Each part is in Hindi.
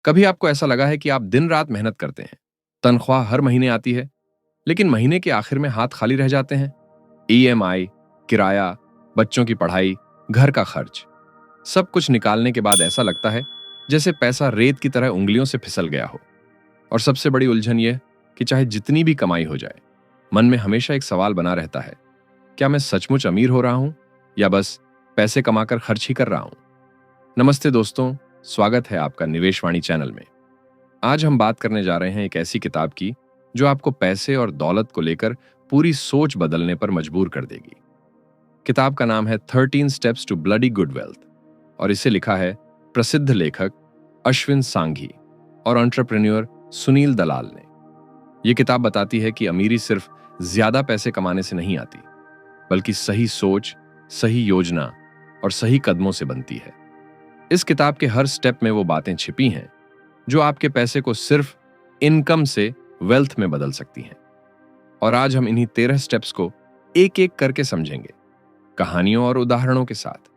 कभी आपको ऐसा लगा है कि आप दिन रात मेहनत करते हैं, तनख्वाह हर महीने आती है, लेकिन महीने के आखिर में हाथ खाली रह जाते हैं? ईएमआई, किराया, बच्चों की पढ़ाई, घर का खर्च, सब कुछ निकालने के बाद ऐसा लगता है जैसे पैसा रेत की तरह उंगलियों से फिसल गया हो। और सबसे बड़ी उलझन यह कि चाहे जितनी भी कमाई हो जाए, मन में हमेशा एक सवाल बना रहता है, क्या मैं सचमुच अमीर हो रहा हूं या बस पैसे कमाकर खर्च ही कर रहा हूं? नमस्ते दोस्तों, स्वागत है आपका निवेशवाणी चैनल में। आज हम बात करने जा रहे हैं एक ऐसी किताब की जो आपको पैसे और दौलत को लेकर पूरी सोच बदलने पर मजबूर कर देगी। किताब का नाम है 13 steps to bloody good wealth और इसे लिखा है प्रसिद्ध लेखक अश्विन सांघी और एंटरप्रेन्योर सुनील दलाल ने। यह किताब बताती है कि अमीरी सिर्फ ज्यादा पैसे कमाने से नहीं आती, बल्कि सही सोच, सही योजना और सही कदमों से बनती है। इस किताब के हर स्टेप में वो बातें छिपी हैं जो आपके पैसे को सिर्फ इनकम से वेल्थ में बदल सकती हैं। और आज हम इन्हीं 13 स्टेप्स को एक एक करके समझेंगे, कहानियों और उदाहरणों के साथ,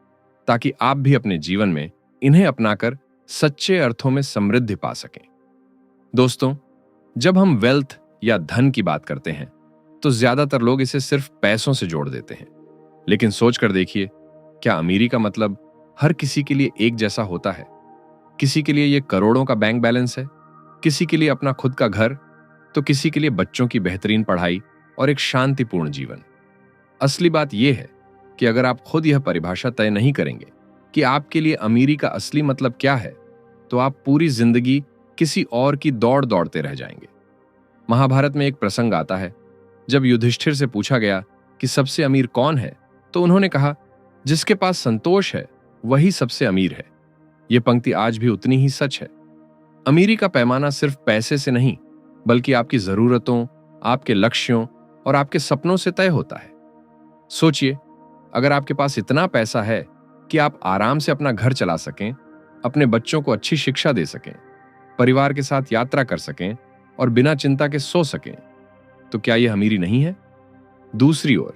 ताकि आप भी अपने जीवन में इन्हें अपनाकर सच्चे अर्थों में समृद्धि पा सकें। दोस्तों, जब हम वेल्थ या धन की बात करते हैं तो ज्यादातर लोग इसे सिर्फ पैसों से जोड़ देते हैं। लेकिन सोच कर देखिए, क्या अमीरी का मतलब हर किसी के लिए एक जैसा होता है? किसी के लिए यह करोड़ों का बैंक बैलेंस है, किसी के लिए अपना खुद का घर, तो किसी के लिए बच्चों की बेहतरीन पढ़ाई और एक शांतिपूर्ण जीवन। असली बात यह है कि अगर आप खुद यह परिभाषा तय नहीं करेंगे कि आपके लिए अमीरी का असली मतलब क्या है, तो आप पूरी जिंदगी किसी और की दौड़ दौड़ते रह जाएंगे। महाभारत में एक प्रसंग आता है जब युधिष्ठिर से पूछा गया कि सबसे अमीर कौन है, तो उन्होंने कहा, जिसके पास संतोष है वही सबसे अमीर है। यह पंक्ति आज भी उतनी ही सच है। अमीरी का पैमाना सिर्फ पैसे से नहीं, बल्कि आपकी जरूरतों, आपके लक्ष्यों और आपके सपनों से तय होता है। सोचिए, अगर आपके पास इतना पैसा है कि आप आराम से अपना घर चला सकें, अपने बच्चों को अच्छी शिक्षा दे सकें, परिवार के साथ यात्रा कर सकें और बिना चिंता के सो सकें, तो क्या यह अमीरी नहीं है? दूसरी ओर,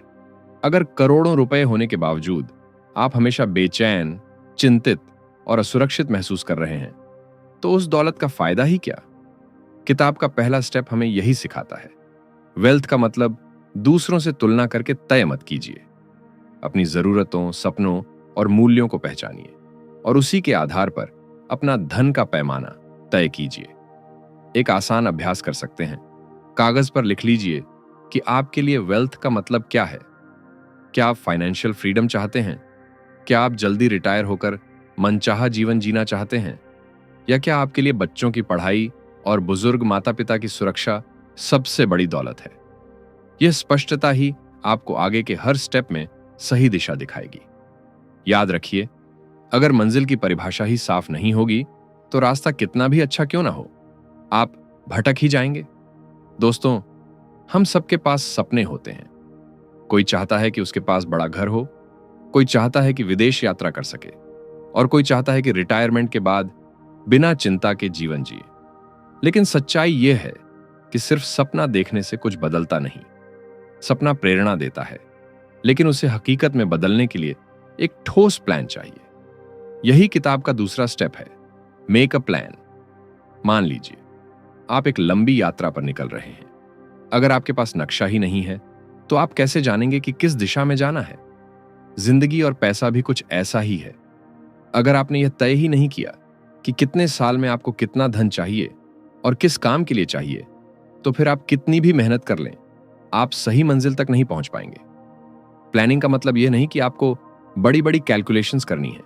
अगर करोड़ों रुपए होने के बावजूद आप हमेशा बेचैन, चिंतित और असुरक्षित महसूस कर रहे हैं, तो उस दौलत का फायदा ही क्या? किताब का पहला स्टेप हमें यही सिखाता है। वेल्थ का मतलब दूसरों से तुलना करके तय मत कीजिए। अपनी जरूरतों, सपनों और मूल्यों को पहचानिए और उसी के आधार पर अपना धन का पैमाना तय कीजिए। एक आसान अभ्यास कर सकते हैं। कागज पर लिख लीजिए कि आपके लिए वेल्थ का मतलब क्या है। क्या आप फाइनेंशियल फ्रीडम चाहते हैं? क्या आप जल्दी रिटायर होकर मनचाहा जीवन जीना चाहते हैं? या क्या आपके लिए बच्चों की पढ़ाई और बुजुर्ग माता पिता की सुरक्षा सबसे बड़ी दौलत है? यह स्पष्टता ही आपको आगे के हर स्टेप में सही दिशा दिखाएगी। याद रखिए, अगर मंजिल की परिभाषा ही साफ नहीं होगी, तो रास्ता कितना भी अच्छा क्यों ना हो, आप भटक ही जाएंगे। दोस्तों, हम सबके पास सपने होते हैं। कोई चाहता है कि उसके पास बड़ा घर हो, कोई चाहता है कि विदेश यात्रा कर सके, और कोई चाहता है कि रिटायरमेंट के बाद बिना चिंता के जीवन जिए। लेकिन सच्चाई यह है कि सिर्फ सपना देखने से कुछ बदलता नहीं। सपना प्रेरणा देता है, लेकिन उसे हकीकत में बदलने के लिए एक ठोस प्लान चाहिए। यही किताब का दूसरा स्टेप है, मेक अ प्लान। मान लीजिए आप एक लंबी यात्रा पर निकल रहे हैं। अगर आपके पास नक्शा ही नहीं है, तो आप कैसे जानेंगे कि किस दिशा में जाना है? जिंदगी और पैसा भी कुछ ऐसा ही है। अगर आपने यह तय ही नहीं किया कि कितने साल में आपको कितना धन चाहिए और किस काम के लिए चाहिए, तो फिर आप कितनी भी मेहनत कर लें, आप सही मंजिल तक नहीं पहुंच पाएंगे। प्लानिंग का मतलब यह नहीं कि आपको बड़ी बड़ी कैलकुलेशंस करनी है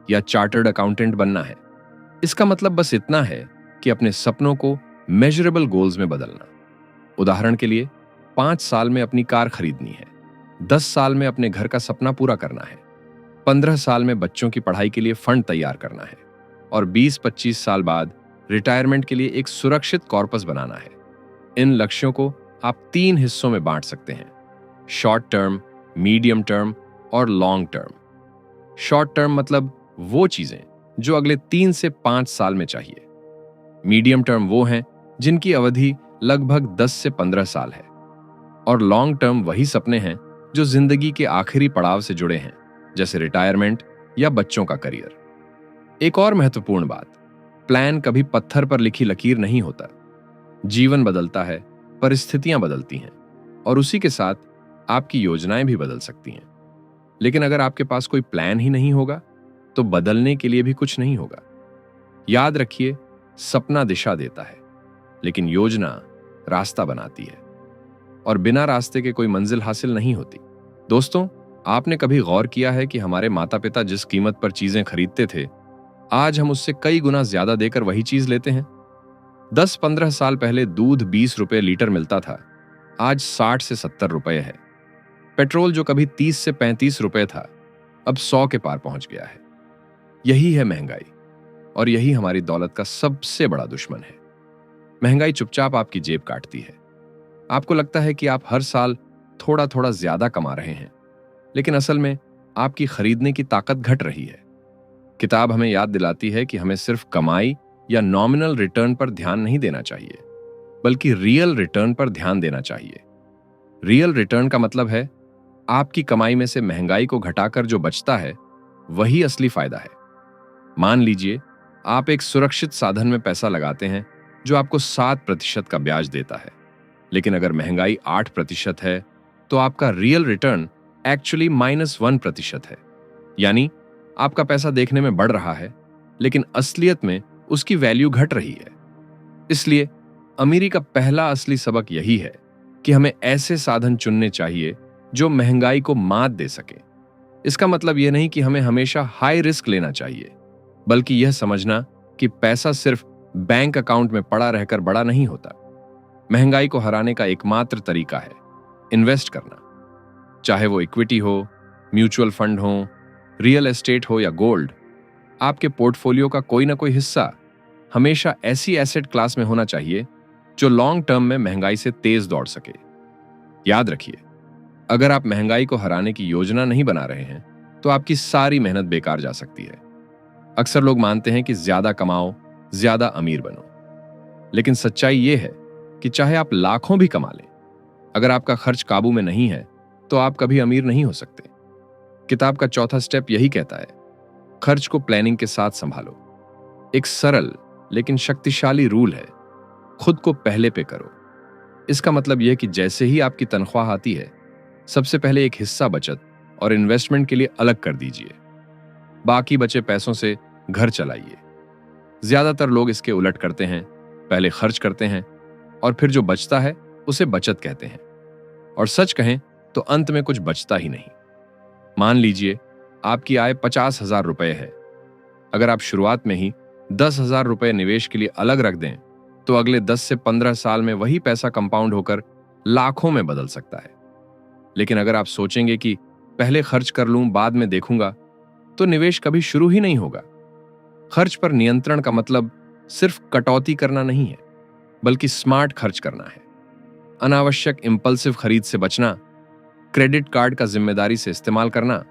या चार्टर्ड अकाउंटेंट बनना है। इसका मतलब बस इतना है कि अपने सपनों को मेजरेबल गोल्स में बदलना। उदाहरण के लिए, 5 साल में अपनी कार खरीदनी है, 10 साल में अपने घर का सपना पूरा करना है, 15 साल में बच्चों की पढ़ाई के लिए फंड तैयार करना है और 20-25 साल बाद रिटायरमेंट के लिए एक सुरक्षित कॉर्पस बनाना है। इन लक्ष्यों को आप 3 हिस्सों में बांट सकते हैं, शॉर्ट टर्म, मीडियम टर्म और लॉन्ग टर्म। शॉर्ट टर्म मतलब वो चीजें जो अगले 3 से 5 साल में चाहिए। मीडियम टर्म वो हैं जिनकी अवधि लगभग 10 से 15 साल है। और लॉन्ग टर्म वही सपने हैं जो जिंदगी के आखिरी पड़ाव से जुड़े हैं, जैसे रिटायरमेंट या बच्चों का करियर। एक और महत्वपूर्ण बात, प्लान कभी पत्थर पर लिखी लकीर नहीं होता। जीवन बदलता है, परिस्थितियां बदलती हैं और उसी के साथ आपकी योजनाएं भी बदल सकती हैं। लेकिन अगर आपके पास कोई प्लान ही नहीं होगा तो बदलने के लिए भी कुछ नहीं होगा। याद रखिए, सपना दिशा देता है लेकिन योजना रास्ता बनाती है, और बिना रास्ते के कोई मंजिल हासिल नहीं होती। दोस्तों, आपने कभी गौर किया है कि हमारे माता पिता जिस कीमत पर चीजें खरीदते थे, आज हम उससे कई गुना ज्यादा देकर वही चीज लेते हैं। 10-15 साल पहले दूध 20 रुपए लीटर मिलता था, आज 60 से 70 रुपए है। पेट्रोल जो कभी 30 से 35 रुपए था, अब 100 के पार पहुंच गया है। यही है महंगाई, और यही हमारी दौलत का सबसे बड़ा दुश्मन है। महंगाई चुपचाप आपकी जेब काटती है। आपको लगता है कि आप हर साल थोड़ा थोड़ा ज्यादा कमा रहे हैं, लेकिन असल में आपकी खरीदने की ताकत घट रही है। किताब हमें याद दिलाती है कि हमें सिर्फ कमाई या नॉमिनल रिटर्न पर ध्यान नहीं देना चाहिए, बल्कि रियल रिटर्न पर ध्यान देना चाहिए। रियल रिटर्न का मतलब है आपकी कमाई में से महंगाई को घटाकर जो बचता है, वही असली फायदा है। मान लीजिए आप एक सुरक्षित साधन में पैसा लगाते हैं जो आपको 7% का ब्याज देता है, लेकिन अगर महंगाई 8% है तो आपका रियल रिटर्न एक्चुअली -1% है। यानी आपका पैसा देखने में बढ़ रहा है, लेकिन असलियत में उसकी वैल्यू घट रही है। इसलिए अमीरी का पहला असली सबक यही है कि हमें ऐसे साधन चुनने चाहिए जो महंगाई को मात दे सके। इसका मतलब यह नहीं कि हमें हमेशा हाई रिस्क लेना चाहिए, बल्कि यह समझना कि पैसा सिर्फ बैंक अकाउंट में पड़ा रहकर बड़ा नहीं होता। महंगाई को हराने का एकमात्र तरीका है इन्वेस्ट करना। चाहे वो इक्विटी हो, म्यूचुअल फंड हो, रियल एस्टेट हो या गोल्ड, आपके पोर्टफोलियो का कोई ना कोई हिस्सा हमेशा ऐसी एसेट क्लास में होना चाहिए जो लॉन्ग टर्म में महंगाई से तेज दौड़ सके। याद रखिए, अगर आप महंगाई को हराने की योजना नहीं बना रहे हैं तो आपकी सारी मेहनत बेकार जा सकती है। अक्सर लोग मानते हैं कि ज्यादा कमाओ, ज्यादा अमीर बनो, लेकिन सच्चाई यह है कि चाहे आप लाखों भी कमा लें, अगर आपका खर्च काबू में नहीं है तो आप कभी अमीर नहीं हो सकते। किताब का चौथा स्टेप यही कहता है, खर्च को प्लानिंग के साथ संभालो। एक सरल लेकिन शक्तिशाली रूल है, खुद को पहले पे करो। इसका मतलब यह कि जैसे ही आपकी तनख्वाह आती है, सबसे पहले एक हिस्सा बचत और इन्वेस्टमेंट के लिए अलग कर दीजिए। बाकी बचे पैसों से घर चलाइए। ज्यादातर लोग इसके उलट करते हैं, पहले खर्च करते हैं और फिर जो बचता है उसे बचत कहते हैं, और सच कहें तो अंत में कुछ बचता ही नहीं। मान लीजिए आपकी आय 50,000 रुपए है। अगर आप शुरुआत में ही 10,000 रुपए निवेश के लिए अलग रख दें तो अगले 10 से 15 साल में वही पैसा कंपाउंड होकर लाखों में बदल सकता है। लेकिन अगर आप सोचेंगे कि पहले खर्च कर लूं, बाद में देखूंगा, तो निवेश कभी शुरू ही नहीं होगा। खर्च पर नियंत्रण का मतलब सिर्फ कटौती करना नहीं है, बल्कि स्मार्ट खर्च करना है। अनावश्यक इंपल्सिव खरीद से बचना, क्रेडिट कार्ड का जिम्मेदारी से इस्तेमाल करना,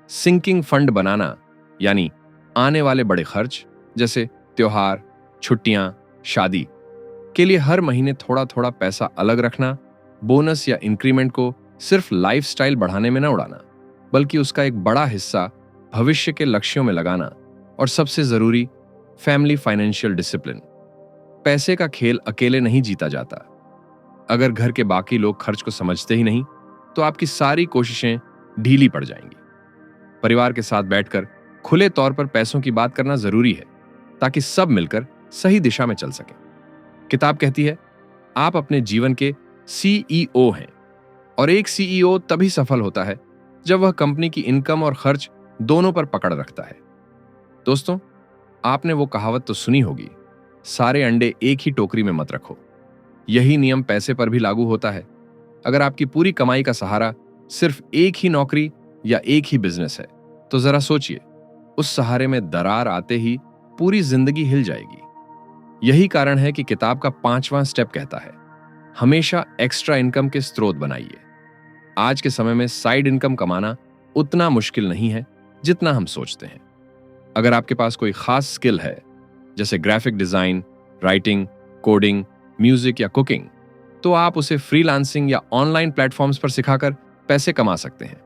सिंकिंग फंड बनाना, यानी आने वाले बड़े खर्च जैसे त्योहार, छुट्टियां, शादी के लिए हर महीने थोड़ा थोड़ा पैसा अलग रखना। बोनस या इंक्रीमेंट को सिर्फ लाइफस्टाइल बढ़ाने में न उड़ाना, बल्कि उसका एक बड़ा हिस्सा भविष्य के लक्ष्यों में लगाना। और सबसे जरूरी, फैमिली फाइनेंशियल डिसिप्लिन। पैसे का खेल अकेले नहीं जीता जाता। अगर घर के बाकी लोग खर्च को समझते ही नहीं तो आपकी सारी कोशिशें ढीली पड़ जाएंगी। परिवार के साथ बैठकर खुले तौर पर पैसों की बात करना जरूरी है, ताकि सब मिलकर सही दिशा में चल सकें। किताब कहती है, आप अपने जीवन के सीईओ हैं, और एक सीईओ तभी सफल होता है जब वह कंपनी की इनकम और खर्च दोनों पर पकड़ रखता है। दोस्तों, आपने वो कहावत तो सुनी होगी, सारे अंडे एक ही टोकरी में मत रखो। यही नियम पैसे पर भी लागू होता है। अगर आपकी पूरी कमाई का सहारा सिर्फ एक ही नौकरी या एक ही बिजनेस है, तो जरा सोचिए, उस सहारे में दरार आते ही पूरी जिंदगी हिल जाएगी। यही कारण है कि किताब का 5वां स्टेप कहता है, हमेशा एक्स्ट्रा इनकम के स्रोत बनाइए। आज के समय में साइड इनकम कमाना उतना मुश्किल नहीं है जितना हम सोचते हैं। अगर आपके पास कोई खास स्किल है, जैसे graphic design, writing, coding, music या कुकिंग, तो आप उसे फ्रीलांसिंग या ऑनलाइन प्लेटफॉर्म्स पर सिखाकर पैसे कमा सकते हैं।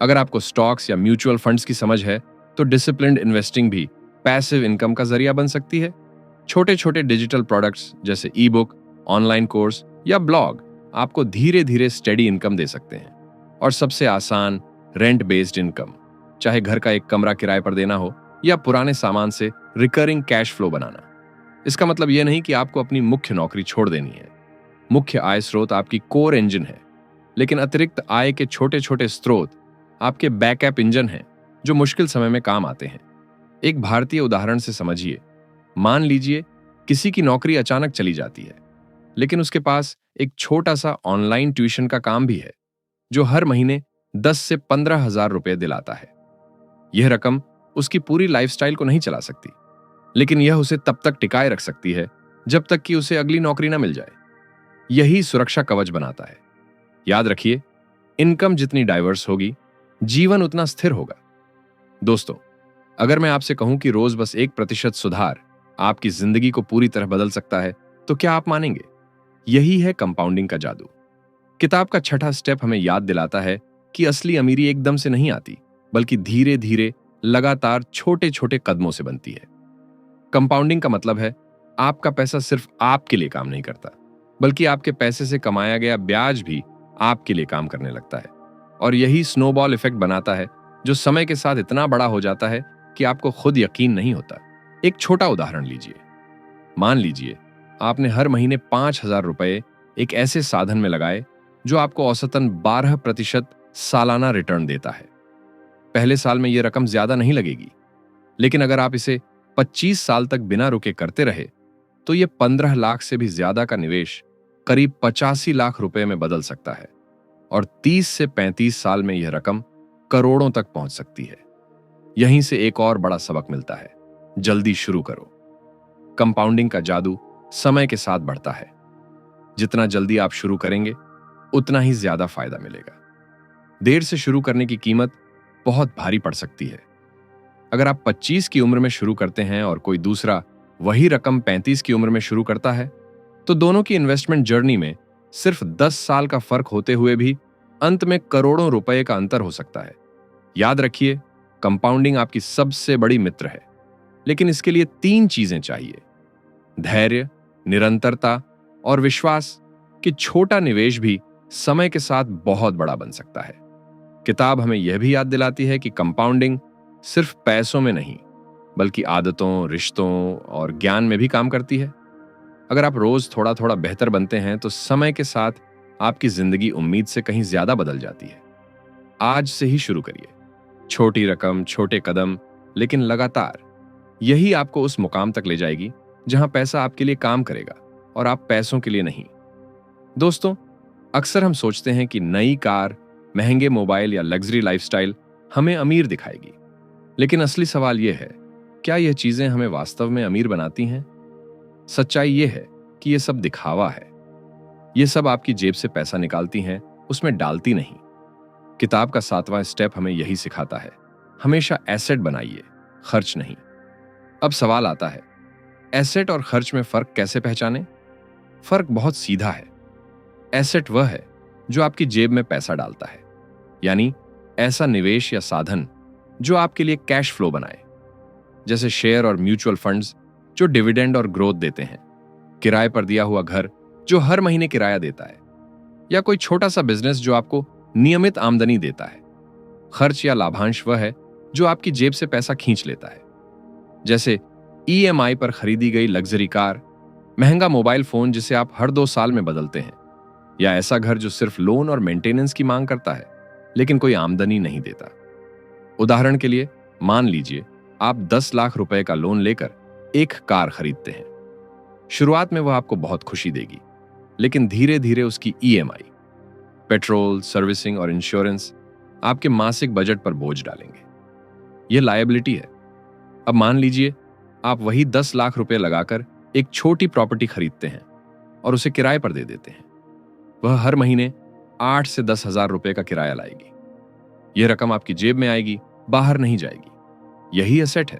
अगर आपको स्टॉक्स या म्यूचुअल फंड्स की समझ है, तो डिसिप्लिन्ड इन्वेस्टिंग भी पैसिव इनकम का जरिया बन सकती है। छोटे छोटे डिजिटल प्रोडक्ट्स जैसे ई बुक, ऑनलाइन कोर्स या ब्लॉग आपको धीरे धीरे स्टेडी इनकम दे सकते हैं। और सबसे आसान, रेंट बेस्ड इनकम, चाहे घर का एक कमरा किराए पर देना हो या पुराने सामान से रिकरिंग कैश फ्लो बनाना। इसका मतलब यह नहीं कि आपको अपनी मुख्य नौकरी छोड़ देनी है। मुख्य आय स्रोत आपकी कोर इंजन है, लेकिन अतिरिक्त आय के छोटे छोटे स्रोत आपके बैकअप इंजन हैं जो मुश्किल समय में काम आते हैं। एक भारतीय उदाहरण से समझिए। मान लीजिए किसी की नौकरी अचानक चली जाती है, लेकिन उसके पास एक छोटा सा ऑनलाइन ट्यूशन का काम भी है जो हर महीने 10 से 15 हजार रुपए दिलाता है। यह रकम उसकी पूरी लाइफस्टाइल को नहीं चला सकती, लेकिन यह उसे तब तक टिकाए रख सकती है जब तक कि उसे अगली नौकरी ना मिल जाए। यही सुरक्षा कवच बनाता है। याद रखिए, इनकम जितनी डाइवर्स होगी, जीवन उतना स्थिर होगा। दोस्तों, अगर मैं आपसे कहूं कि रोज बस 1% सुधार आपकी जिंदगी को पूरी तरह बदल सकता है, तो क्या आप मानेंगे? यही है कंपाउंडिंग का जादू। किताब का छठा स्टेप हमें याद दिलाता है कि असली अमीरी एकदम से नहीं आती, बल्कि धीरे धीरे लगातार छोटे छोटे कदमों से बनती है। कंपाउंडिंग का मतलब है आपका पैसा सिर्फ आपके लिए काम नहीं करता, बल्कि आपके पैसे से कमाया गया ब्याज भी आपके लिए काम करने लगता है। और यही स्नोबॉल इफेक्ट बनाता है जो समय के साथ इतना बड़ा हो जाता है कि आपको खुद यकीन नहीं होता। एक छोटा उदाहरण लीजिए। मान लीजिए आपने हर महीने 5,000 रुपए एक ऐसे साधन में लगाए जो आपको औसतन 12% सालाना रिटर्न देता है। पहले साल में यह रकम ज्यादा नहीं लगेगी, लेकिन अगर आप इसे 25 साल तक बिना रुके करते रहे तो यह 15 लाख से भी ज्यादा का निवेश करीब 85 लाख रुपए में बदल सकता है। और 30 से 35 साल में यह रकम करोड़ों तक पहुंच सकती है। यहीं से एक और बड़ा सबक मिलता है, जल्दी शुरू करो। कंपाउंडिंग का जादू समय के साथ बढ़ता है। जितना जल्दी आप शुरू करेंगे, उतना ही ज्यादा फायदा मिलेगा। देर से शुरू करने की कीमत बहुत भारी पड़ सकती है। अगर आप 25 की उम्र में शुरू करते हैं और कोई दूसरा वही रकम 35 की उम्र में शुरू करता है, तो दोनों की इन्वेस्टमेंट जर्नी में सिर्फ 10 साल का फर्क होते हुए भी अंत में करोड़ों रुपए का अंतर हो सकता है। याद रखिए, कंपाउंडिंग आपकी सबसे बड़ी मित्र है, लेकिन इसके लिए 3 चीजें चाहिए: धैर्य, निरंतरता और विश्वास कि छोटा निवेश भी समय के साथ बहुत बड़ा बन सकता है। किताब हमें यह भी याद दिलाती है कि कंपाउंडिंग सिर्फ पैसों में नहीं, बल्कि आदतों, रिश्तों और ज्ञान में भी काम करती है। अगर आप रोज थोड़ा थोड़ा बेहतर बनते हैं, तो समय के साथ आपकी जिंदगी उम्मीद से कहीं ज्यादा बदल जाती है। आज से ही शुरू करिए। छोटी रकम, छोटे कदम, लेकिन लगातार। यही आपको उस मुकाम तक ले जाएगी जहां पैसा आपके लिए काम करेगा और आप पैसों के लिए नहीं। दोस्तों, अक्सर हम सोचते हैं कि नई कार, महंगे मोबाइल या लग्जरी लाइफस्टाइल हमें अमीर दिखाएगी, लेकिन असली सवाल यह है, क्या यह चीजें हमें वास्तव में अमीर बनाती हैं? सच्चाई यह है कि यह सब दिखावा है। यह सब आपकी जेब से पैसा निकालती हैं, उसमें डालती नहीं। किताब का 7वां स्टेप हमें यही सिखाता है, हमेशा एसेट बनाइए, खर्च नहीं। अब सवाल आता है, एसेट और खर्च में फर्क कैसे पहचानें? फर्क बहुत सीधा है। एसेट वह है जो आपकी जेब में पैसा डालता है, यानी ऐसा निवेश या साधन जो आपके लिए कैश फ्लो बनाए, जैसे शेयर और म्यूचुअल फंड्स जो डिविडेंड और ग्रोथ देते हैं, किराए पर दिया हुआ घर जो हर महीने किराया देता है, या कोई छोटा सा बिजनेस जो आपको नियमित आमदनी देता है। खर्च या लाभांश वह है जो आपकी जेब से पैसा खींच लेता है, जैसे ईएमआई पर खरीदी गई लग्जरी कार, महंगा मोबाइल फोन जिसे आप हर 2 साल में बदलते हैं, या ऐसा घर जो सिर्फ लोन और मेंटेनेंस की मांग करता है लेकिन कोई आमदनी नहीं देता। उदाहरण के लिए, मान लीजिए आप 10 लाख रुपए का लोन लेकर एक कार खरीदते हैं। शुरुआत में वह आपको बहुत खुशी देगी, लेकिन धीरे धीरे उसकी ईएमआई, पेट्रोल, सर्विसिंग और इंश्योरेंस आपके मासिक बजट पर बोझ डालेंगे। यह लायबिलिटी है। अब मान लीजिए आप वही 10 लाख रुपए लगाकर एक छोटी प्रॉपर्टी खरीदते हैं और उसे किराए पर दे देते हैं। वह हर महीने 8 से 10 हजार रुपए का किराया लाएगी। यह रकम आपकी जेब में आएगी, बाहर नहीं जाएगी। यही एसेट है।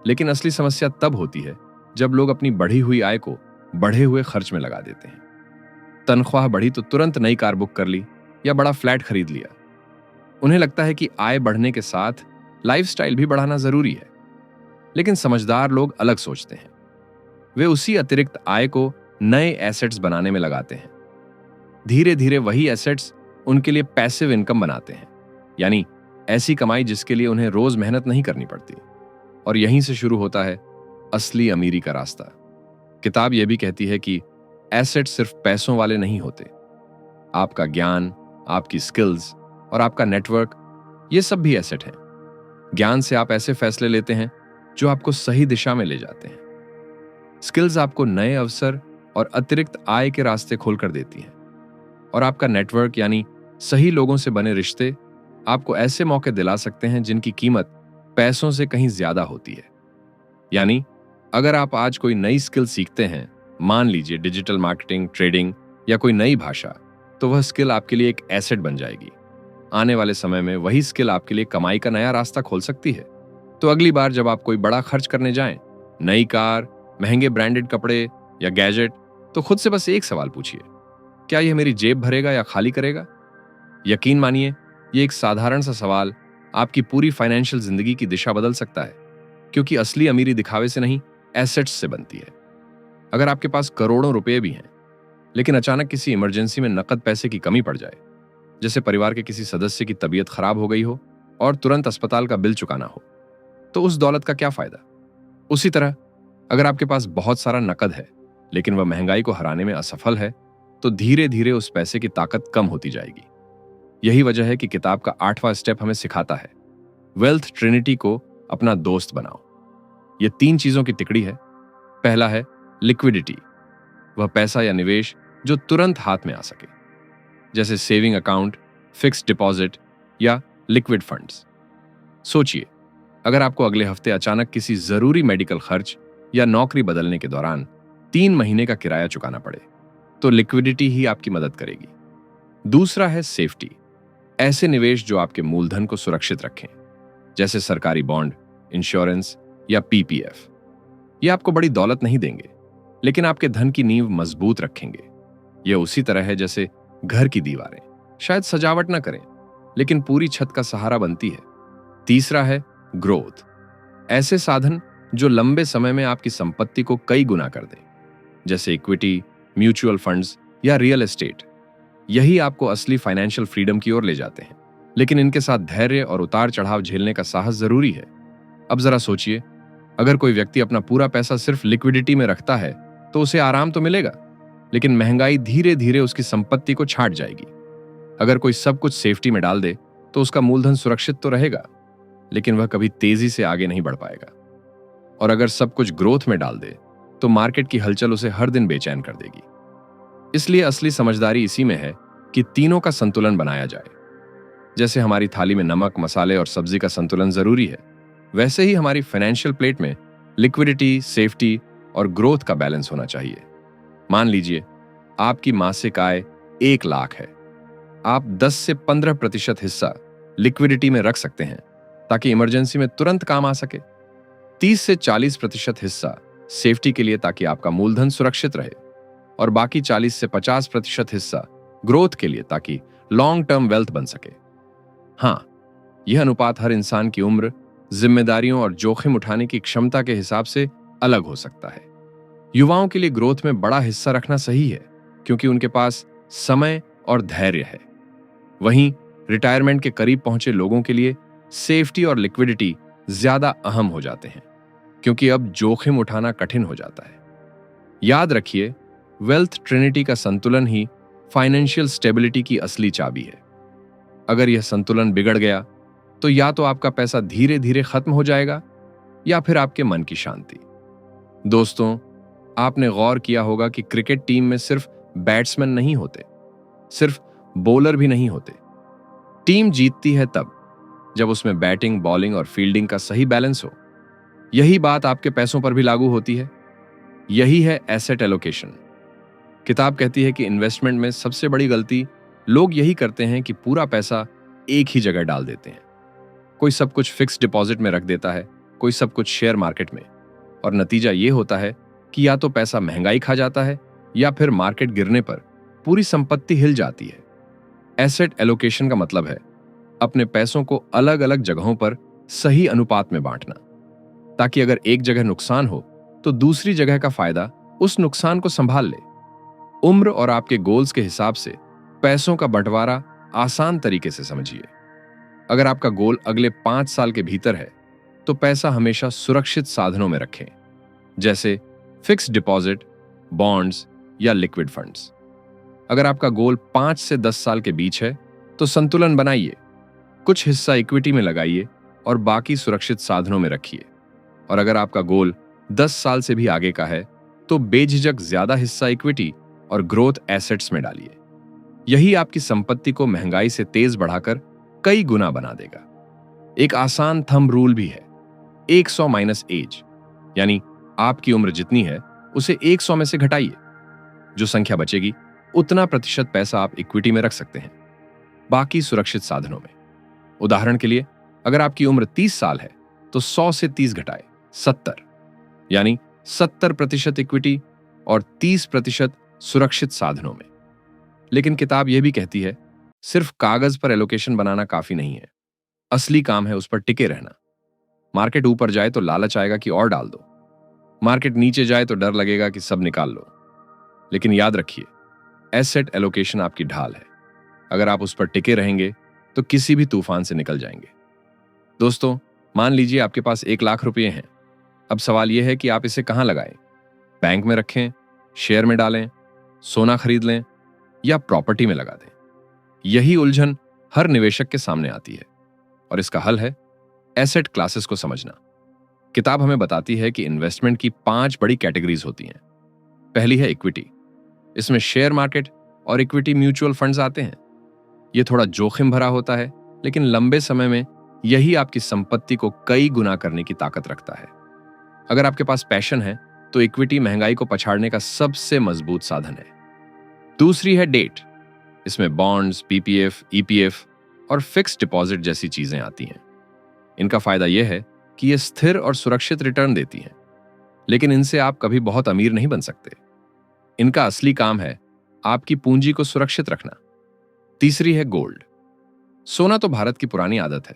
लेकिन असली समस्या तब होती है जब लोग अपनी बढ़ी हुई आय को बढ़े हुए खर्च में लगा देते हैं। तनख्वाह बढ़ी तो तुरंत नई कार बुक कर ली या बड़ा फ्लैट खरीद लिया। उन्हें लगता है कि आय बढ़ने के साथ लाइफस्टाइल भी बढ़ाना जरूरी है। लेकिन समझदार लोग अलग सोचते हैं। वे उसी अतिरिक्त आय को नए एसेट्स बनाने में लगाते हैं। धीरे धीरे वही एसेट्स उनके लिए पैसिव इनकम बनाते हैं, यानी ऐसी कमाई जिसके लिए उन्हें रोज मेहनत नहीं करनी पड़ती। और यहीं से शुरू होता है असली अमीरी का रास्ता। किताब यह भी कहती है कि एसेट सिर्फ पैसों वाले नहीं होते। आपका ज्ञान, आपकी स्किल्स और आपका नेटवर्क, ये सब भी एसेट हैं। ज्ञान से आप ऐसे फैसले लेते हैं जो आपको सही दिशा में ले जाते हैं। स्किल्स आपको नए अवसर और अतिरिक्त आय के रास्ते खोलकर देती हैं। और आपका नेटवर्क यानी सही लोगों से बने रिश्ते आपको ऐसे मौके दिला सकते हैं जिनकी कीमत पैसों से कहीं ज्यादा होती है। यानी अगर आप आज कोई नई स्किल सीखते हैं, मान लीजिए डिजिटल मार्केटिंग, ट्रेडिंग या कोई नई भाषा, तो वह स्किल आपके लिए एक एसेट बन जाएगी। आने वाले समय में वही स्किल आपके लिए कमाई का नया रास्ता खोल सकती है। तो अगली बार जब आप कोई बड़ा खर्च करने जाएं, नई कार, महंगे ब्रांडेड कपड़े या गैजेट, तो खुद से बस एक सवाल पूछिए, क्या यह मेरी जेब भरेगा या खाली करेगा? यकीन मानिए, ये एक साधारण सा सवाल आपकी पूरी फाइनेंशियल जिंदगी की दिशा बदल सकता है, क्योंकि असली अमीरी दिखावे से नहीं, एसेट्स से बनती है। अगर आपके पास करोड़ों रुपए भी हैं, लेकिन अचानक किसी इमरजेंसी में नकद पैसे की कमी पड़ जाए, जैसे परिवार के किसी सदस्य की तबीयत खराब हो गई हो और तुरंत अस्पताल का बिल चुकाना हो, तो उस दौलत का क्या फायदा? उसी तरह अगर आपके पास बहुत सारा नकद है, लेकिन वह महंगाई को हराने में असफल है, तो धीरे धीरे उस पैसे की ताकत कम होती जाएगी। यही वजह है कि किताब का 8वां स्टेप हमें सिखाता है, वेल्थ ट्रिनिटी को अपना दोस्त बनाओ। यह 3 चीजों की तिकड़ी है। पहला है लिक्विडिटी, वह पैसा या निवेश जो तुरंत हाथ में आ सके, जैसे सेविंग अकाउंट, फिक्स्ड डिपॉजिट या लिक्विड फंड्स। सोचिए, अगर आपको अगले हफ्ते अचानक किसी जरूरी मेडिकल खर्च या नौकरी बदलने के दौरान 3 महीने का किराया चुकाना पड़े, तो लिक्विडिटी ही आपकी मदद करेगी। दूसरा है सेफ्टी, ऐसे निवेश जो आपके मूलधन को सुरक्षित रखें, जैसे सरकारी बॉन्ड, इंश्योरेंस या पीपीएफ। ये आपको बड़ी दौलत नहीं देंगे, लेकिन आपके धन की नींव मजबूत रखेंगे। यह उसी तरह है जैसे घर की दीवारें शायद सजावट ना करें, लेकिन पूरी छत का सहारा बनती है। तीसरा है ग्रोथ, ऐसे साधन जो लंबे समय में आपकी संपत्ति को कई गुना कर दें, जैसे इक्विटी, म्यूचुअल फंड्स या रियल एस्टेट। यही आपको असली फाइनेंशियल फ्रीडम की ओर ले जाते हैं, लेकिन इनके साथ धैर्य और उतार चढ़ाव झेलने का साहस जरूरी है। अब जरा सोचिए, अगर कोई व्यक्ति अपना पूरा पैसा सिर्फ लिक्विडिटी में रखता है, तो उसे आराम तो मिलेगा, लेकिन महंगाई धीरे धीरे उसकी संपत्ति को छाट जाएगी। अगर कोई सब कुछ सेफ्टी में डाल दे, तो उसका मूलधन सुरक्षित तो रहेगा, लेकिन वह कभी तेजी से आगे नहीं बढ़ पाएगा। और अगर सब कुछ ग्रोथ में डाल दे, तो मार्केट की हलचल उसे हर दिन बेचैन कर देगी। इसलिए असली समझदारी इसी में है कि तीनों का संतुलन बनाया जाए। जैसे हमारी थाली में नमक, मसाले और सब्जी का संतुलन जरूरी है, वैसे ही हमारी फाइनेंशियल प्लेट में लिक्विडिटी, सेफ्टी और ग्रोथ का बैलेंस होना चाहिए। मान लीजिए आपकी मासिक आय 1 लाख है, आप 10 से 15% हिस्सा लिक्विडिटी में रख सकते हैं ताकि इमरजेंसी में तुरंत काम आ सके। 30 से 40% हिस्सा सेफ्टी के लिए ताकि आपका मूलधन सुरक्षित रहे, और बाकी 40 से 50% हिस्सा ग्रोथ के लिए ताकि लॉन्ग टर्म वेल्थ बन सके। हाँ, यह अनुपात हर इंसान की उम्र, जिम्मेदारियों और जोखिम उठाने की क्षमता के हिसाब से अलग हो सकता है। युवाओं के लिए ग्रोथ में बड़ा हिस्सा रखना सही है, क्योंकि उनके पास समय और धैर्य है। वहीं रिटायरमेंट के करीब पहुंचे लोगों के लिए सेफ्टी और लिक्विडिटी ज्यादा अहम हो जाते हैं, क्योंकि अब जोखिम उठाना कठिन हो जाता है। याद रखिए, वेल्थ ट्रिनिटी का संतुलन ही फाइनेंशियल स्टेबिलिटी की असली चाबी है। अगर यह संतुलन बिगड़ गया, तो या तो आपका पैसा धीरे धीरे खत्म हो जाएगा, या फिर आपके मन की शांति। दोस्तों, आपने गौर किया होगा कि क्रिकेट टीम में सिर्फ बैट्समैन नहीं होते, सिर्फ बॉलर भी नहीं होते। टीम जीतती है तब जब उसमें बैटिंग, बॉलिंग और फील्डिंग का सही बैलेंस हो। यही बात आपके पैसों पर भी लागू होती है। यही है एसेट एलोकेशन। किताब कहती है कि इन्वेस्टमेंट में सबसे बड़ी गलती लोग यही करते हैं कि पूरा पैसा एक ही जगह डाल देते हैं। कोई सब कुछ फिक्स्ड डिपॉजिट में रख देता है, कोई सब कुछ शेयर मार्केट में, और नतीजा यह होता है कि या तो पैसा महंगाई खा जाता है, या फिर मार्केट गिरने पर पूरी संपत्ति हिल जाती है। एसेट एलोकेशन का मतलब है अपने पैसों को अलग अलग जगहों पर सही अनुपात में बांटना। ताकि अगर एक जगह नुकसान हो तो दूसरी जगह का फायदा उस नुकसान को संभाल ले। उम्र और आपके गोल्स के हिसाब से पैसों का बंटवारा आसान तरीके से समझिए। अगर आपका गोल अगले 5 साल के भीतर है तो पैसा हमेशा सुरक्षित साधनों में रखें, जैसे फिक्स्ड डिपॉजिट, बॉन्ड्स या लिक्विड फंड्स। अगर आपका गोल 5 से 10 साल के बीच है तो संतुलन बनाइए, कुछ हिस्सा इक्विटी में लगाइए और बाकी सुरक्षित साधनों में रखिए। और अगर आपका गोल 10 साल से भी आगे का है तो बेझिझक ज्यादा हिस्सा इक्विटी और ग्रोथ एसेट्स में डालिए। यही आपकी संपत्ति को महंगाई से तेज बढ़ाकर कई गुना बना देगा। एक आसान थंब रूल भी है, 100 माइनस एज, यानी आपकी उम्र जितनी है उसे 100 में से घटाइए। जो संख्या बचेगी उतना प्रतिशत पैसा आप इक्विटी में रख सकते हैं, बाकी सुरक्षित साधनों में। उदाहरण के लिए, अगर आपकी उम्र 30 साल है तो 100 से 30 घटाए 70, यानी 70% इक्विटी और 30% सुरक्षित साधनों में। लेकिन किताब यह भी कहती है, सिर्फ कागज पर एलोकेशन बनाना काफी नहीं है, असली काम है उस पर टिके रहना। मार्केट ऊपर जाए तो लालच आएगा कि और डाल दो, मार्केट नीचे जाए तो डर लगेगा कि सब निकाल लो। लेकिन याद रखिए, एसेट एलोकेशन आपकी ढाल है, अगर आप उस पर टिके रहेंगे तो किसी भी तूफान से निकल जाएंगे। दोस्तों, मान लीजिए आपके पास 1 लाख रुपए हैं। अब सवाल यह है कि आप इसे कहां लगाएं? बैंक में रखें, शेयर में डालें, सोना खरीद लें या प्रॉपर्टी में लगा दें? यही उलझन हर निवेशक के सामने आती है और इसका हल है एसेट क्लासेस को समझना। किताब हमें बताती है कि इन्वेस्टमेंट की 5 बड़ी कैटेगरीज होती हैं। पहली है इक्विटी। इसमें शेयर मार्केट और इक्विटी म्यूचुअल फंड्स आते हैं। यह थोड़ा जोखिम भरा होता है, लेकिन लंबे समय में यही आपकी संपत्ति को कई गुना करने की ताकत रखता है। अगर आपके पास पैशन है तो इक्विटी महंगाई को पछाड़ने का सबसे मजबूत साधन है। दूसरी है डेट। इसमें बॉन्ड्स, पीपीएफ, ईपीएफ और फिक्स्ड डिपॉजिट जैसी चीजें आती हैं। इनका फायदा यह है कि ये स्थिर और सुरक्षित रिटर्न देती हैं, लेकिन इनसे आप कभी बहुत अमीर नहीं बन सकते। इनका असली काम है आपकी पूंजी को सुरक्षित रखना। तीसरी है गोल्ड। सोना तो भारत की पुरानी आदत है।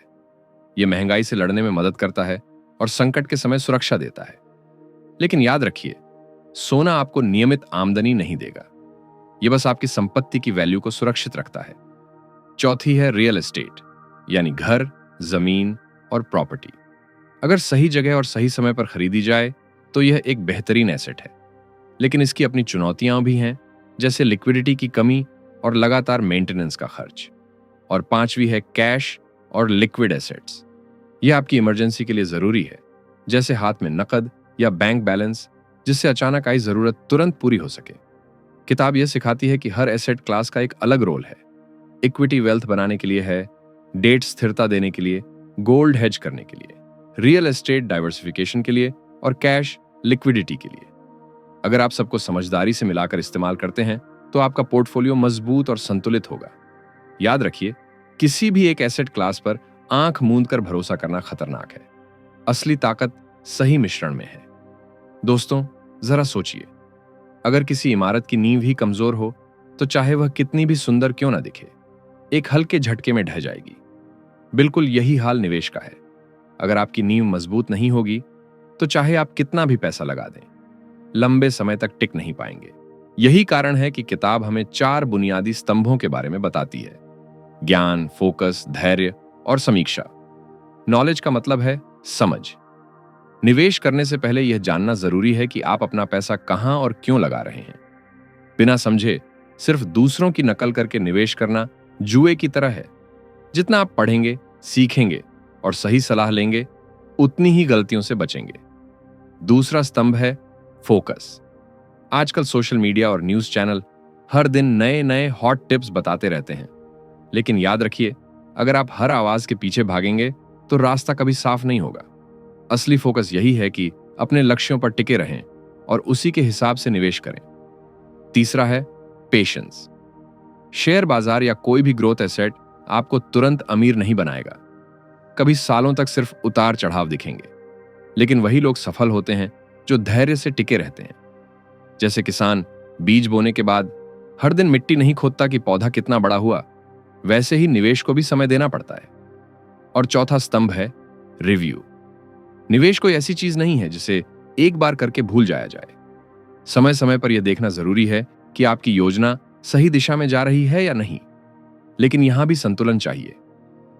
यह महंगाई से लड़ने में मदद करता है और संकट के समय सुरक्षा देता है। लेकिन याद रखिए, सोना आपको नियमित आमदनी नहीं देगा, यह बस आपकी संपत्ति की वैल्यू को सुरक्षित रखता है। चौथी है रियल एस्टेट, यानी घर, जमीन और प्रॉपर्टी। अगर सही जगह और सही समय पर खरीदी जाए तो यह एक बेहतरीन एसेट है, लेकिन इसकी अपनी चुनौतियां भी हैं, जैसे लिक्विडिटी की कमी और लगातार मेंटेनेंस का खर्च। और पांचवी है कैश और लिक्विड एसेट्स। यह आपकी इमरजेंसी के लिए जरूरी है, जैसे हाथ में नकद या बैंक बैलेंस, जिससे अचानक आई जरूरत तुरंत पूरी हो सके। किताब यह सिखाती है कि हर एसेट क्लास का एक अलग रोल है। इक्विटी वेल्थ बनाने के लिए है, डेट स्थिरता देने के लिए, गोल्ड हेज करने के लिए, रियल एस्टेट डाइवर्सिफिकेशन के लिए और कैश लिक्विडिटी के लिए। अगर आप सबको समझदारी से मिलाकर इस्तेमाल करते हैं तो आपका पोर्टफोलियो मजबूत और संतुलित होगा। याद रखिए, किसी भी एक एसेट क्लास पर आंख मूंद कर भरोसा करना खतरनाक है। असली ताकत सही मिश्रण में है। दोस्तों, जरा सोचिए, अगर किसी इमारत की नींव ही कमजोर हो तो चाहे वह कितनी भी सुंदर क्यों ना दिखे, एक हल्के झटके में ढह जाएगी। बिल्कुल यही हाल निवेश का है। अगर आपकी नींव मजबूत नहीं होगी तो चाहे आप कितना भी पैसा लगा दें, लंबे समय तक टिक नहीं पाएंगे। यही कारण है कि किताब हमें 4 बुनियादी स्तंभों के बारे में बताती है: ज्ञान, फोकस, धैर्य और समीक्षा। नॉलेज का मतलब है समझ। निवेश करने से पहले यह जानना जरूरी है कि आप अपना पैसा कहां और क्यों लगा रहे हैं। बिना समझे सिर्फ दूसरों की नकल करके निवेश करना जुए की तरह है। जितना आप पढ़ेंगे, सीखेंगे और सही सलाह लेंगे, उतनी ही गलतियों से बचेंगे। दूसरा स्तंभ है फोकस। आजकल सोशल मीडिया और न्यूज चैनल हर दिन नए नए हॉट टिप्स बताते रहते हैं, लेकिन याद रखिए, अगर आप हर आवाज के पीछे भागेंगे तो रास्ता कभी साफ नहीं होगा। असली फोकस यही है कि अपने लक्ष्यों पर टिके रहें और उसी के हिसाब से निवेश करें। तीसरा है पेशेंस। शेयर बाजार या कोई भी ग्रोथ एसेट आपको तुरंत अमीर नहीं बनाएगा। कभी सालों तक सिर्फ उतार चढ़ाव दिखेंगे, लेकिन वही लोग सफल होते हैं जो धैर्य से टिके रहते हैं। जैसे किसान बीज बोने के बाद हर दिन मिट्टी नहीं खोदता कि पौधा कितना बड़ा हुआ, वैसे ही निवेश को भी समय देना पड़ता है। और चौथा स्तंभ है रिव्यू। निवेश कोई ऐसी चीज नहीं है जिसे एक बार करके भूल जाया जाए। समय समय पर यह देखना जरूरी है कि आपकी योजना सही दिशा में जा रही है या नहीं। लेकिन यहां भी संतुलन चाहिए।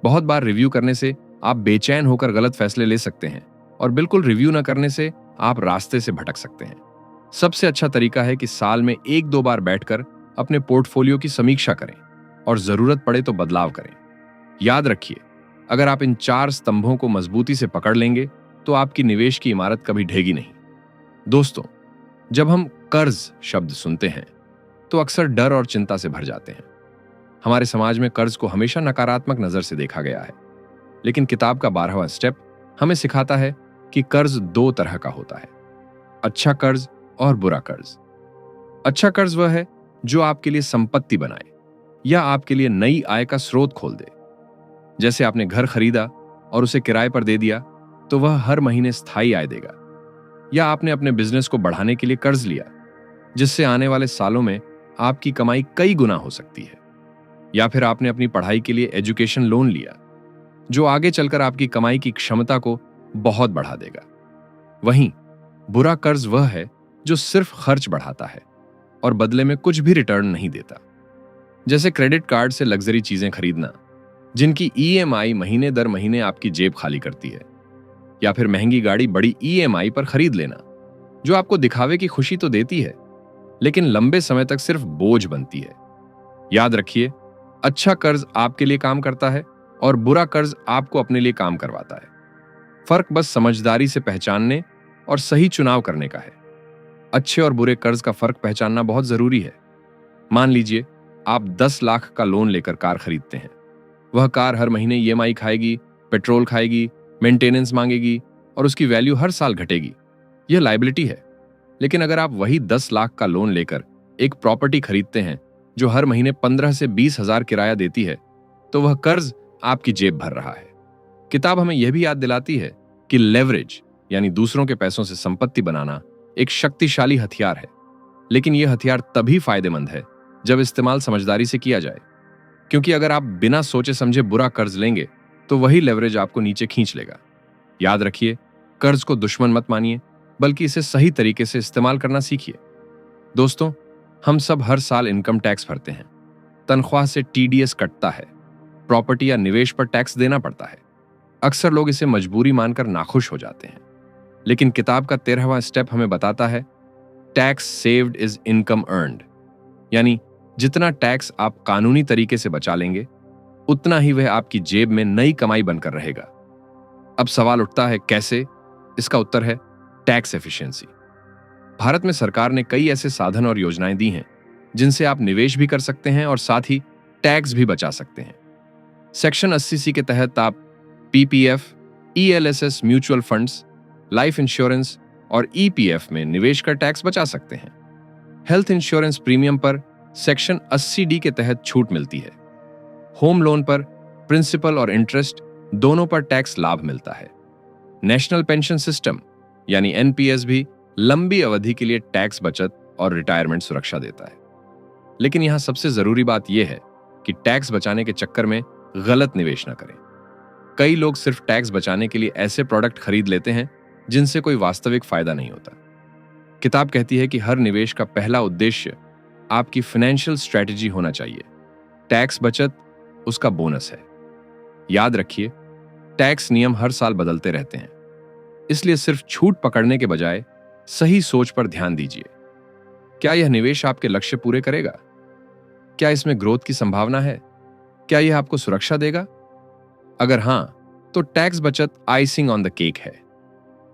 बहुत बार रिव्यू करने से आप बेचैन होकर गलत फैसले ले सकते हैं और बिल्कुल रिव्यू न करने से आप रास्ते से भटक सकते हैं। सबसे अच्छा तरीका है कि साल में 1-2 बार बैठकर अपने पोर्टफोलियो की समीक्षा करें और जरूरत पड़े तो बदलाव करें। याद रखिए, अगर आप इन 4 स्तंभों को मजबूती से पकड़ लेंगे तो आपकी निवेश की इमारत कभी ढहेगी नहीं। दोस्तों, जब हम कर्ज शब्द सुनते हैं तो अक्सर डर और चिंता से भर जाते हैं। हमारे समाज में कर्ज को हमेशा नकारात्मक नजर से देखा गया है। लेकिन किताब का 12वां स्टेप हमें सिखाता है कि कर्ज 2 तरह का होता है, अच्छा कर्ज और बुरा कर्ज। अच्छा कर्ज वह है जो आपके लिए संपत्ति बनाए या आपके लिए नई आय का स्रोत खोल दे। जैसे आपने घर खरीदा और उसे किराए पर दे दिया तो वह हर महीने स्थायी आय देगा। या आपने अपने बिजनेस को बढ़ाने के लिए कर्ज लिया जिससे आने वाले सालों में आपकी कमाई कई गुना हो सकती है। या फिर आपने अपनी पढ़ाई के लिए एजुकेशन लोन लिया जो आगे चलकर आपकी कमाई की क्षमता को बहुत बढ़ा देगा। वहीं बुरा कर्ज वह है जो सिर्फ खर्च बढ़ाता है और बदले में कुछ भी रिटर्न नहीं देता। जैसे क्रेडिट कार्ड से लग्जरी चीजें खरीदना जिनकी ईएमआई महीने दर महीने आपकी जेब खाली करती है, या फिर महंगी गाड़ी बड़ी ईएमआई पर खरीद लेना जो आपको दिखावे की खुशी तो देती है लेकिन लंबे समय तक सिर्फ बोझ बनती है। याद रखिए, अच्छा कर्ज आपके लिए काम करता है और बुरा कर्ज आपको अपने लिए काम करवाता है। फर्क बस समझदारी से पहचानने और सही चुनाव करने का है। अच्छे और बुरे कर्ज का फर्क पहचानना बहुत जरूरी है। मान लीजिए आप 10 लाख का लोन लेकर कार खरीदते हैं। वह कार हर महीने ईएमआई खाएगी, पेट्रोल खाएगी, मेंटेनेंस मांगेगी और उसकी वैल्यू हर साल घटेगी। यह लायबिलिटी है। लेकिन अगर आप वही 10 लाख का लोन लेकर एक प्रॉपर्टी खरीदते हैं जो हर महीने 15 से 20 हजार किराया देती है तो वह कर्ज आपकी जेब भर रहा है। किताब हमें यह भी याद दिलाती है कि लेवरेज यानी दूसरों के पैसों से संपत्ति बनाना एक शक्तिशाली हथियार है। लेकिन यह हथियार तभी फायदेमंद है जब इस्तेमाल समझदारी से किया जाए। क्योंकि अगर आप बिना सोचे समझे बुरा कर्ज लेंगे तो वही लेवरेज आपको नीचे खींच लेगा। याद रखिए, कर्ज को दुश्मन मत मानिए बल्कि इसे सही तरीके से इस्तेमाल करना सीखिए। दोस्तों, हम सब हर साल इनकम टैक्स भरते हैं। तनख्वाह से टीडीएस कटता है, प्रॉपर्टी या निवेश पर टैक्स देना पड़ता है। अक्सर लोग इसे मजबूरी मानकर नाखुश हो जाते हैं। लेकिन किताब का 13वां स्टेप हमें बताता है tax saved is income earned, यानी जितना टैक्स आप कानूनी तरीके से बचा लेंगे उतना ही वह आपकी जेब में नई कमाई बनकर रहेगा। अब सवाल उठता है कैसे? इसका उत्तर है टैक्स एफिशिएंसी। भारत में सरकार ने कई ऐसे साधन और योजनाएं दी हैं जिनसे आप निवेश भी कर सकते हैं और साथ ही टैक्स भी बचा सकते हैं। सेक्शन 80C के तहत आप PPF, ELSS mutual funds, life insurance और ईपीएफ में निवेश कर टैक्स बचा सकते हैं। हेल्थ इंश्योरेंस प्रीमियम पर सेक्शन 80D के तहत छूट मिलती है। होम लोन पर प्रिंसिपल और इंटरेस्ट दोनों पर टैक्स लाभ मिलता है। नेशनल पेंशन सिस्टम यानी एनपीएस भी लंबी अवधि के लिए टैक्स बचत और रिटायरमेंट सुरक्षा देता है। लेकिन यहां सबसे जरूरी बात यह है कि टैक्स बचाने के चक्कर में गलत निवेश न करें। कई लोग सिर्फ टैक्स बचाने के लिए ऐसे प्रोडक्ट खरीद लेते हैं जिनसे कोई वास्तविक फायदा नहीं होता। किताब कहती है कि हर निवेश का पहला उद्देश्य आपकी फाइनेंशियल स्ट्रेटजी होना चाहिए। टैक्स बचत उसका बोनस है। याद रखिए, टैक्स नियम हर साल बदलते रहते हैं, इसलिए सिर्फ छूट पकड़ने के बजाय सही सोच पर ध्यान दीजिए। क्या यह निवेश आपके लक्ष्य पूरे करेगा? क्या इसमें ग्रोथ की संभावना है? क्या यह आपको सुरक्षा देगा? अगर हां, तो टैक्स बचत आइसिंग ऑन द केक है।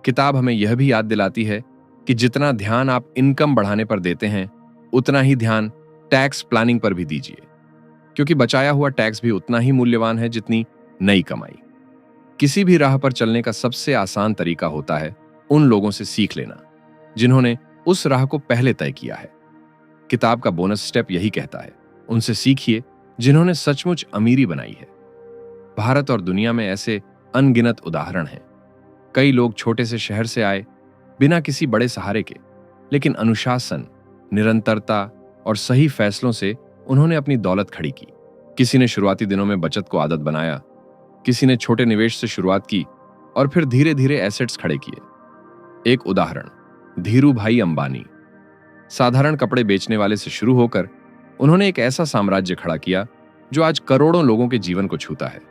किताब हमें यह भी याद दिलाती है कि जितना ध्यान आप इनकम बढ़ाने पर देते हैं उतना ही ध्यान टैक्स प्लानिंग पर भी दीजिए, क्योंकि बचाया हुआ टैक्स भी उतना ही मूल्यवान है जितनी नई कमाई। किसी भी राह पर चलने का सबसे आसान तरीका होता है उन लोगों से सीख लेना जिन्होंने उस राह को पहले तय किया है। किताब का बोनस स्टेप यही कहता है, उनसे सीखिए जिन्होंने सचमुच अमीरी बनाई है। भारत और दुनिया में ऐसे अनगिनत उदाहरण हैं। कई लोग छोटे से शहर से आए बिना किसी बड़े सहारे के, लेकिन अनुशासन, निरंतरता और सही फैसलों से उन्होंने अपनी दौलत खड़ी की। किसी ने शुरुआती दिनों में बचत को आदत बनाया, किसी ने छोटे निवेश से शुरुआत की और फिर धीरे धीरे एसेट्स खड़े किए। एक उदाहरण, धीरू भाई अंबानी। साधारण कपड़े बेचने वाले से शुरू होकर उन्होंने एक ऐसा साम्राज्य खड़ा किया जो आज करोड़ों लोगों के जीवन को छूता है।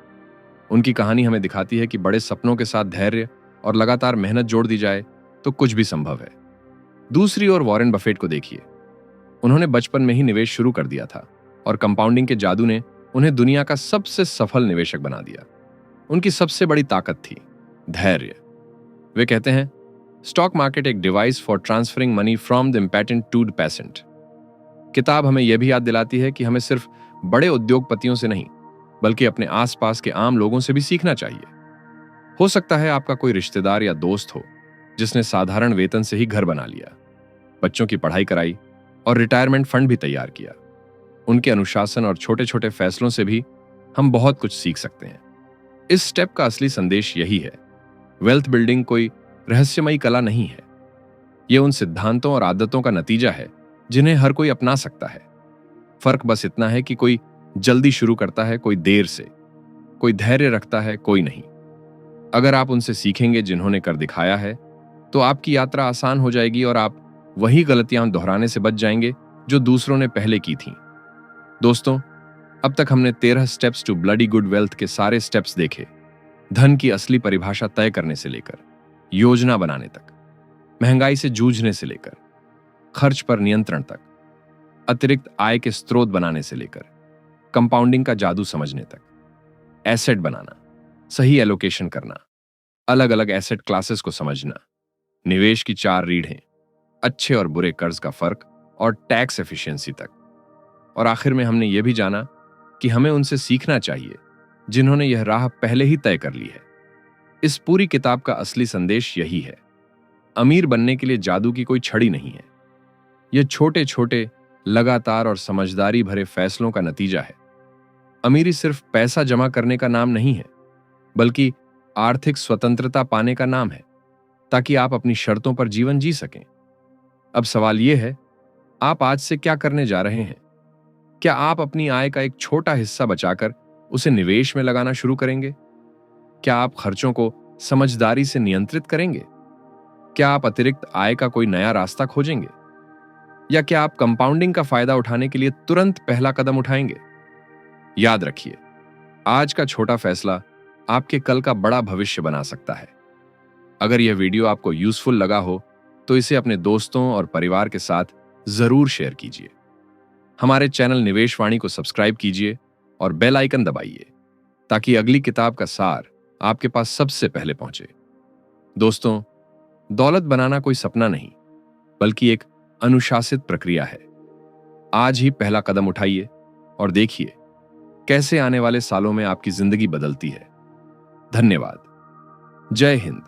उनकी कहानी हमें दिखाती है कि बड़े सपनों के साथ धैर्य और लगातार मेहनत जोड़ दी जाए तो कुछ भी संभव है। दूसरी ओर वॉरेन बफेट को देखिए। उन्होंने बचपन में ही निवेश शुरू कर दिया था और कंपाउंडिंग के जादू ने उन्हें दुनिया का सबसे सफल निवेशक बना दिया। उनकी सबसे बड़ी ताकत थी धैर्य। वे कहते हैं, स्टॉक मार्केट एक device for transferring money from the impatient to the patient. किताब हमें यह भी याद दिलाती है कि हमें सिर्फ बड़े उद्योगपतियों से नहीं बल्कि अपने आसपास के आम लोगों से भी सीखना चाहिए। हो सकता है आपका कोई रिश्तेदार या दोस्त हो जिसने साधारण वेतन से ही घर बना लिया, बच्चों की पढ़ाई कराई और रिटायरमेंट फंड भी तैयार किया। उनके अनुशासन और छोटे छोटे फैसलों से भी हम बहुत कुछ सीख सकते हैं। इस स्टेप का असली संदेश यही है, वेल्थ बिल्डिंग कोई रहस्यमयी कला नहीं है। यह उन सिद्धांतों और आदतों का नतीजा है जिन्हें हर कोई अपना सकता है। फर्क बस इतना है कि कोई जल्दी शुरू करता है, कोई देर से, कोई धैर्य रखता है, कोई नहीं। अगर आप उनसे सीखेंगे जिन्होंने कर दिखाया है तो आपकी यात्रा आसान हो जाएगी और आप वही गलतियां दोहराने से बच जाएंगे जो दूसरों ने पहले की थीं। दोस्तों, अब तक हमने 13 steps to bloody good wealth के सारे स्टेप्स देखे। धन की असली परिभाषा तय करने से लेकर योजना बनाने तक, महंगाई से जूझने से लेकर खर्च पर नियंत्रण तक, अतिरिक्त आय के स्रोत बनाने से लेकर कंपाउंडिंग का जादू समझने तक, एसेट बनाना, सही एलोकेशन करना, अलग अलग एसेट क्लासेस को समझना, निवेश की 4 रीढ़ें, अच्छे और बुरे कर्ज का फर्क और टैक्स एफिशिएंसी तक। और आखिर में हमने यह भी जाना कि हमें उनसे सीखना चाहिए जिन्होंने यह राह पहले ही तय कर ली है। इस पूरी किताब का असली संदेश यही है, अमीर बनने के लिए जादू की कोई छड़ी नहीं है। यह छोटे छोटे, लगातार और समझदारी भरे फैसलों का नतीजा है। अमीरी सिर्फ पैसा जमा करने का नाम नहीं है, बल्कि आर्थिक स्वतंत्रता पाने का नाम है, ताकि आप अपनी शर्तों पर जीवन जी सकें। अब सवाल यह है, आप आज से क्या करने जा रहे हैं? क्या आप अपनी आय का एक छोटा हिस्सा बचाकर उसे निवेश में लगाना शुरू करेंगे? क्या आप खर्चों को समझदारी से नियंत्रित करेंगे? क्या आप अतिरिक्त आय का कोई नया रास्ता खोजेंगे? या क्या आप कंपाउंडिंग का फायदा उठाने के लिए तुरंत पहला कदम उठाएंगे? याद रखिए, आज का छोटा फैसला आपके कल का बड़ा भविष्य बना सकता है। अगर यह वीडियो आपको यूजफुल लगा हो तो इसे अपने दोस्तों और परिवार के साथ जरूर शेयर कीजिए। हमारे चैनल निवेश वाणी को सब्सक्राइब कीजिए और बेल आइकन दबाइए ताकि अगली किताब का सार आपके पास सबसे पहले पहुंचे। दोस्तों, दौलत बनाना कोई सपना नहीं बल्कि एक अनुशासित प्रक्रिया है। आज ही पहला कदम उठाइए और देखिए कैसे आने वाले सालों में आपकी जिंदगी बदलती है। धन्यवाद। जय हिंद।